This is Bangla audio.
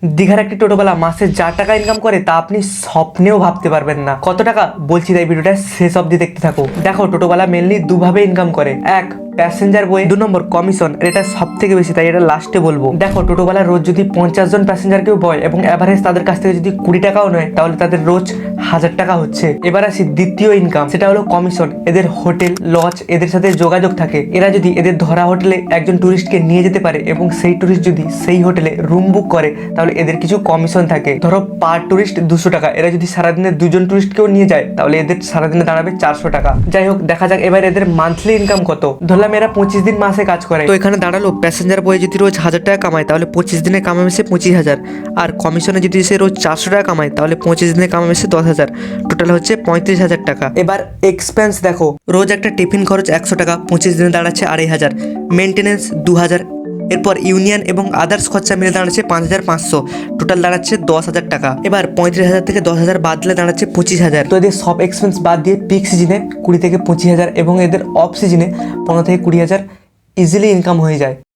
দীঘার একটি টোটোওয়ালা মাসে যা টাকা ইনকাম করে তা আপনি স্বপ্নেও ভাবতে পারবেন না। কত টাকা বলছি, তাই ভিডিওটা শেষ অবধি দেখতে থাকো। দেখো, টোটোওয়ালা মেনলি দুভাবে ইনকাম করে। এক, প্যাসেঞ্জার বয়ে, 2 নম্বর কমিশন। এটা সব থেকে বেশি, তাই এটা লাস্টে বলবো। দেখো, টোটোওয়ালা রোজ যদি 50 জন প্যাসেঞ্জারকেও বয় এবং অ্যাভারেজ তাদের কাছ থেকে যদি 20 টাকাও নেয়, তাহলে তাদের রোজ 1000 টাকা হচ্ছে। এবার আসি দ্বিতীয় ইনকাম, সেটা হলো কমিশন। এদের হোটেল, লজ, এদের সাথে যোগাযোগ থাকে। এরা যদি এদের ধরা হোটেলে একজন টুরিস্টকে নিয়ে যেতে পারে এবং সেই টুরিস্ট যদি সেই হোটেলে রুম বুক করে, তাহলে এদের কিছু কমিশন থাকে। ধরো পার টুরিস্ট 200 টাকা। এরা যদি সারাদিনে 2 জন টুরিস্টকেও নিয়ে যায়, তাহলে এদের সারাদিনে দাঁড়াবে 400 টাকা। যাই হোক, দেখা যাক এবার এদের মান্থলি ইনকাম কত। ধরলাম এরা 25 দিন মাসে কাজ করে, তো এখানে দাঁড়ালো প্যাসেঞ্জার বয়ে যদি রোজ 1000 টাকা কামায়, তাহলে 25 দিনে কামাবে সে 25,000। আর কমিশনে যদি সে রোজ 400 টাকা কামায়, তাহলে 25 দিনে কামাবে সে 10,000। টোটাল হচ্ছে 35,000 টাকা। এবার এক্সপেন্স দেখো, রোজ একটা টিফিন খরচ 100 টাকা, 25 দিনে দাঁড়াচ্ছে 2500। মেনটেনেন্স 2000। এরপর ইউনিয়ন এবং আদার্স খরচা মিলে দাঁড়াচ্ছে 5500। টোটাল দাঁড়াচ্ছে 10,000 টাকা। এবার 35,000 থেকে 10,000 বাদ দিলে দাঁড়াচ্ছে 25,000। তো এদের সব এক্সপেন্স বাদ দিয়ে পিক সিজনে 20 থেকে 25,000 এবং এদের অফ সিজনে 15 থেকে 20,000 ইজিলি ইনকাম হয়ে যায়।